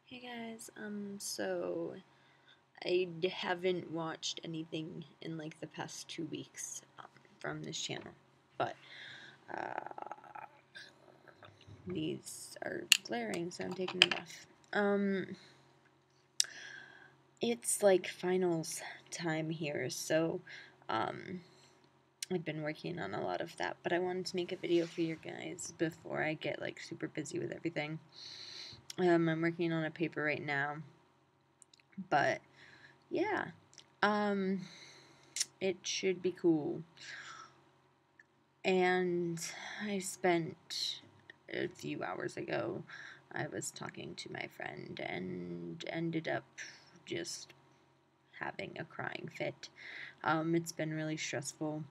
Hey guys, so I haven't watched anything in like the past 2 weeks from this channel, but uh, these are glaring, so I'm taking them off. It's like finals time here, so I've been working on a lot of that, but I wanted to make a video for you guys before I get like super busy with everything. I'm working on a paper right now, but yeah. It should be cool. And I spent a few hours ago, I was talking to my friend and ended up just having a crying fit. It's been really stressful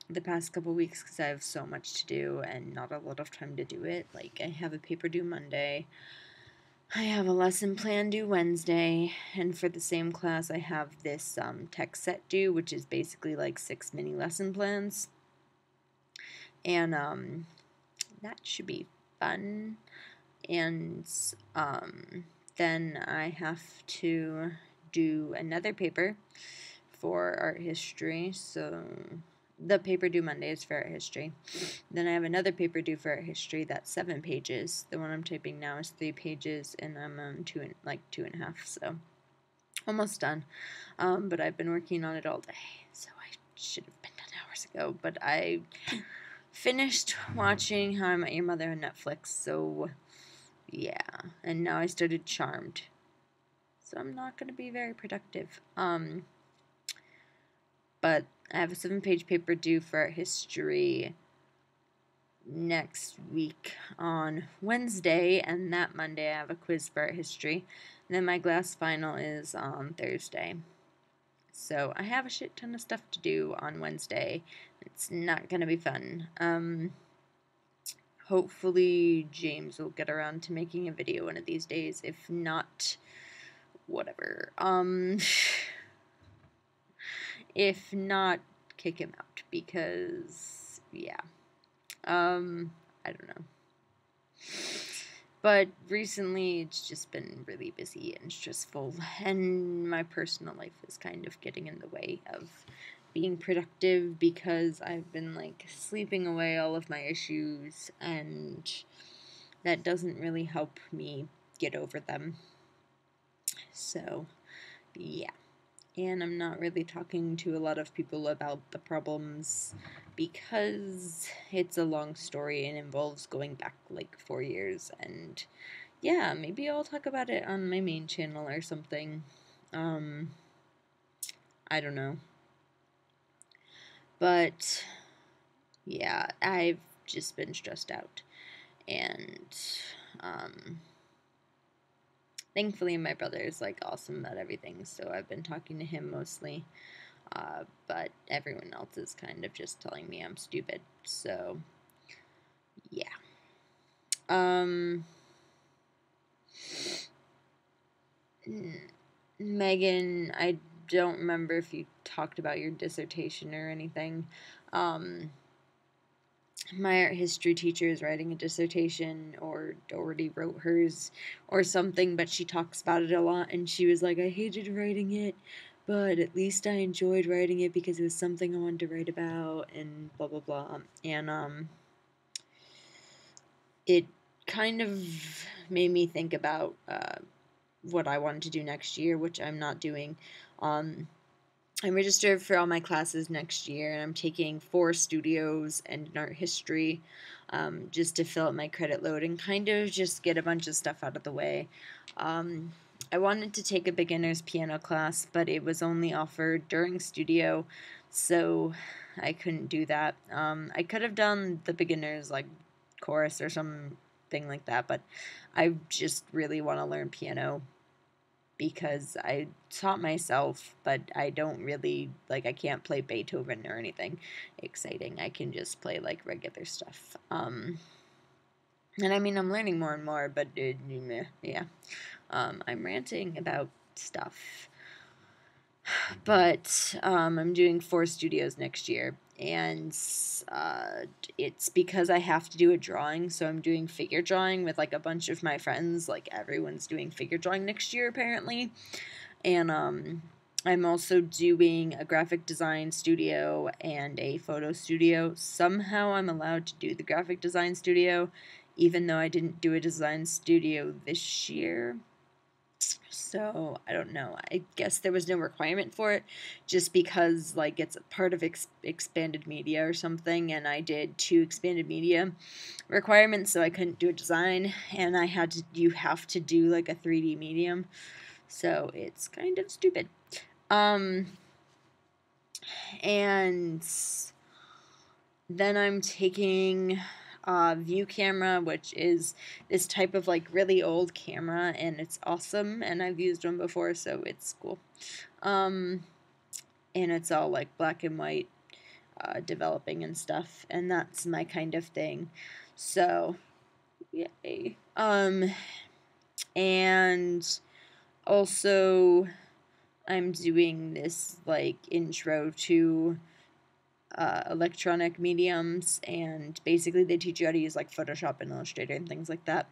the past couple weeks because I have so much to do and not a lot of time to do it. Like, I have a paper due Monday. I have a lesson plan due Wednesday, and for the same class, I have this text set due, which is basically like 6 mini lesson plans. And that should be fun. And then I have to do another paper for art history. So the paper due Monday is for art history. Then I have another paper due for art history that's 7 pages. The one I'm typing now is 3 pages, and I'm on 2.5, so almost done. But I've been working on it all day, so I should have been done hours ago. But I finished watching How I Met Your Mother on Netflix, so yeah. And now I started Charmed, so I'm not going to be very productive. But I have a 7-page paper due for art history next week on Wednesday, and that Monday I have a quiz for art history. And then my glass final is on Thursday. So I have a shit ton of stuff to do on Wednesday. It's not going to be fun. Hopefully James will get around to making a video one of these days. If not, whatever. If not, kick him out because, yeah. I don't know. But recently it's just been really busy and stressful, and my personal life is kind of getting in the way of being productive because I've been like sleeping away all of my issues, and that doesn't really help me get over them. So, yeah. And I'm not really talking to a lot of people about the problems because it's a long story and involves going back like 4 years, and yeah, maybe I'll talk about it on my main channel or something. I don't know. But yeah, I've just been stressed out, and thankfully my brother is like awesome at everything, so I've been talking to him mostly. But everyone else is kind of just telling me I'm stupid. So, yeah. Megan, I don't remember if you talked about your dissertation or anything. My art history teacher is writing a dissertation, or already wrote hers or something, but she talks about it a lot, and she was like, I hated writing it, but at least I enjoyed writing it because it was something I wanted to write about, and blah blah blah. And it kind of made me think about what I wanted to do next year, which I'm not doing. I'm registered for all my classes next year, and I'm taking 4 studios and an art history, just to fill up my credit load and kind of just get a bunch of stuff out of the way. I wanted to take a beginner's piano class, but it was only offered during studio, so I couldn't do that. I could have done the beginner's like chorus or something like that, but I just really want to learn piano because I taught myself, but I don't really, like, I can't play Beethoven or anything exciting. I can just play, like, regular stuff. And I mean, I'm learning more and more, but, yeah. I'm ranting about stuff. But, I'm doing 4 studios next year, and it's because I have to do a drawing, so I'm doing figure drawing with like a bunch of my friends. Like everyone's doing figure drawing next year apparently, and I'm also doing a graphic design studio and a photo studio. Somehow I'm allowed to do the graphic design studio, even though I didn't do a design studio this year. So, I don't know. I guess there was no requirement for it just because, like, it's a part of expanded media or something, and I did 2 expanded media requirements, so I couldn't do a design, and you have to do, like, a 3D medium, so it's kind of stupid. And then I'm taking view camera, which is this type of like really old camera, and it's awesome, and I've used one before, so it's cool. And it's all like black and white, developing and stuff, and that's my kind of thing. So, yay. And also I'm doing this like intro to electronic mediums, and basically they teach you how to use like Photoshop and Illustrator and things like that,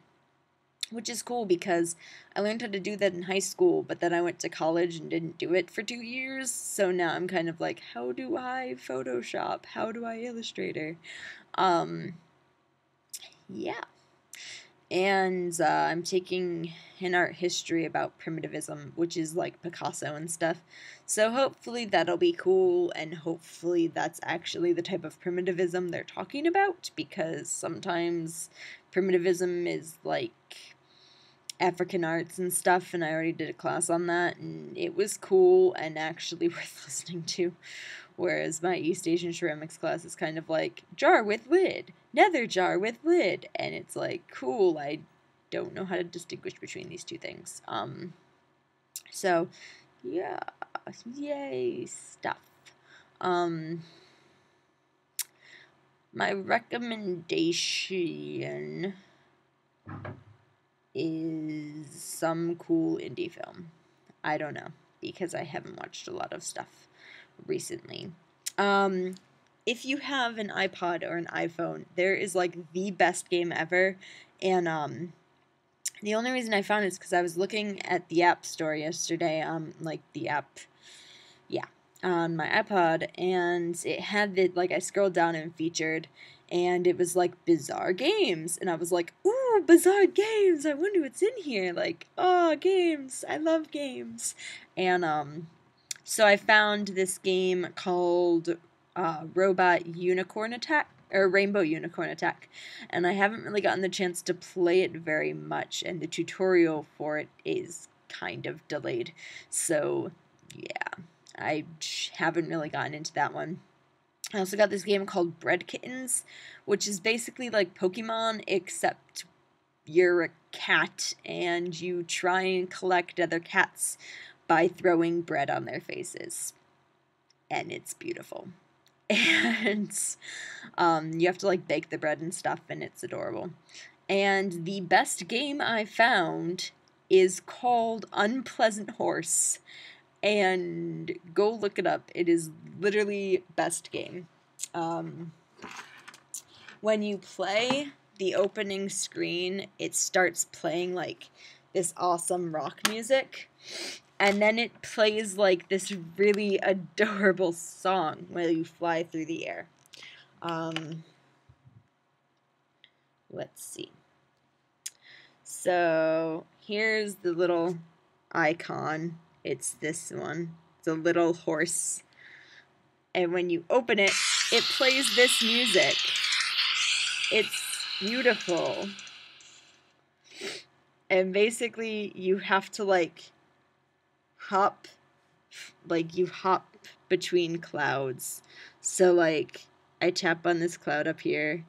which is cool because I learned how to do that in high school, but then I went to college and didn't do it for 2 years, so now I'm kind of like, how do I Photoshop? How do I Illustrator? Yeah. And I'm taking an art history about primitivism, which is like Picasso and stuff. So hopefully that'll be cool, and hopefully that's actually the type of primitivism they're talking about, because sometimes primitivism is like African arts and stuff, and I already did a class on that, and it was cool and actually worth listening to. Whereas my East Asian ceramics class is kind of like, jar with lid, nether jar with lid, and it's like, cool, I don't know how to distinguish between these 2 things. So, yeah, yay, stuff. My recommendation is some cool indie film. I don't know, because I haven't watched a lot of stuff recently. If you have an iPod or an iPhone, there is like the best game ever, and the only reason I found it is because I was looking at the App Store yesterday, like the app, yeah, on my iPod, and it had the, like, I scrolled down and featured, and it was like bizarre games, and I was like, ooh, bizarre games, I wonder what's in here, like, oh, games, I love games, and so I found this game called Robot Unicorn Attack, or Rainbow Unicorn Attack, and I haven't really gotten the chance to play it very much, and the tutorial for it is kind of delayed, so yeah, I haven't really gotten into that one. I also got this game called Bread Kittens, which is basically like Pokemon, except you're a cat and you try and collect other cats by throwing bread on their faces. And it's beautiful. And you have to like bake the bread and stuff, and it's adorable. And the best game I found is called Unpleasant Horse, and go look it up. It is literally best game. When you play the opening screen, it starts playing like this awesome rock music, and then it plays like this really adorable song while you fly through the air. Let's see. So here's the little icon. It's this one. It's a little horse. And when you open it, it plays this music. It's beautiful. And basically, you have to, like, hop between clouds. So, like, I tap on this cloud up here,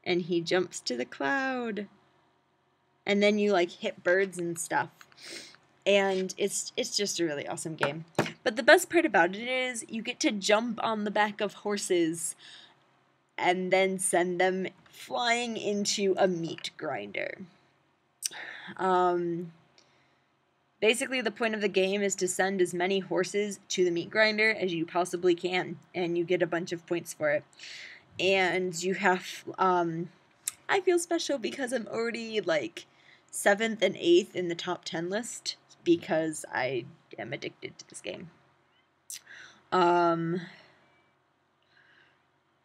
and he jumps to the cloud. And then you, like, hit birds and stuff. And it's just a really awesome game. But the best part about it is you get to jump on the back of horses and then send them flying into a meat grinder. Basically, the point of the game is to send as many horses to the meat grinder as you possibly can, and you get a bunch of points for it. And you have, I feel special because I'm already, like, 7th and 8th in the top 10 list because I am addicted to this game.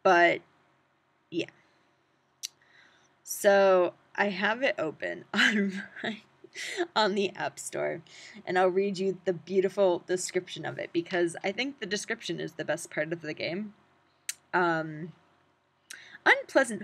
But, yeah. So, I have it open on the App Store, and I'll read you the beautiful description of it because I think the description is the best part of the game. Unpleasant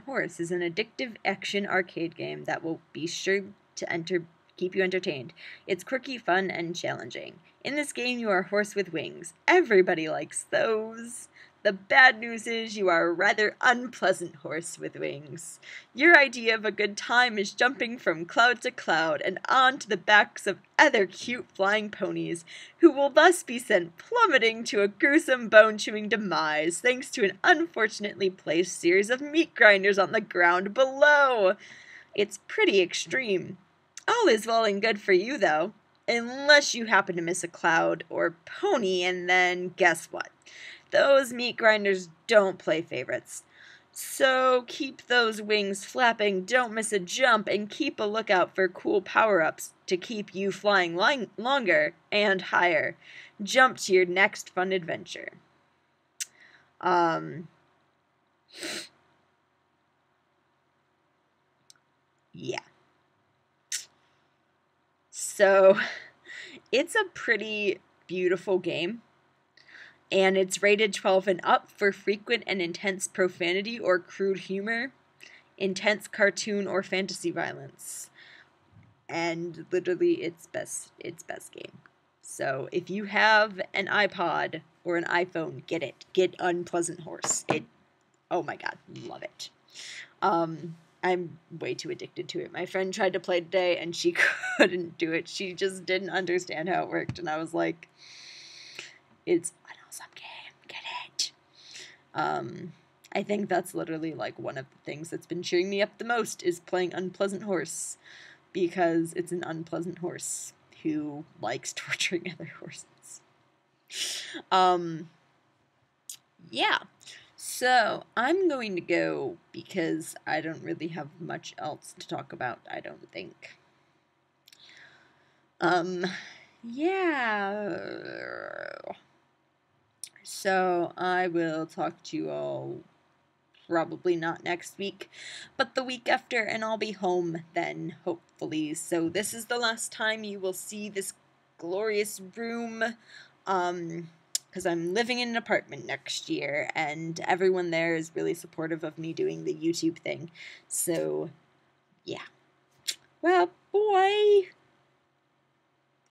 Horse is an addictive action arcade game that will be sure to keep you entertained. It's quirky, fun, and challenging. In this game, you are a horse with wings. Everybody likes those. The bad news is you are a rather unpleasant horse with wings. Your idea of a good time is jumping from cloud to cloud and onto the backs of other cute flying ponies, who will thus be sent plummeting to a gruesome bone-chewing demise thanks to an unfortunately placed series of meat grinders on the ground below. It's pretty extreme. All is well and good for you, though, unless you happen to miss a cloud or pony, and then guess what? Those meat grinders don't play favorites. So keep those wings flapping, don't miss a jump, and keep a lookout for cool power-ups to keep you flying longer and higher. Jump to your next fun adventure. Yeah. So, it's a pretty beautiful game. And it's rated 12 and up for frequent and intense profanity or crude humor, intense cartoon or fantasy violence. And literally it's best game. So if you have an iPod or an iPhone, get it. Get Unpleasant Horse. Oh my god, love it. I'm way too addicted to it. My friend tried to play today and she couldn't do it. She just didn't understand how it worked, and I was like, it's an awesome game. Get it. I think that's literally like one of the things that's been cheering me up the most is playing Unpleasant Horse, because it's an unpleasant horse who likes torturing other horses. Yeah. So, I'm going to go because I don't really have much else to talk about, I don't think. Yeah. So, I will talk to you all probably not next week, but the week after, and I'll be home then, hopefully. So, this is the last time you will see this glorious room, because I'm living in an apartment next year, and everyone there is really supportive of me doing the YouTube thing. So, yeah. Well, bye!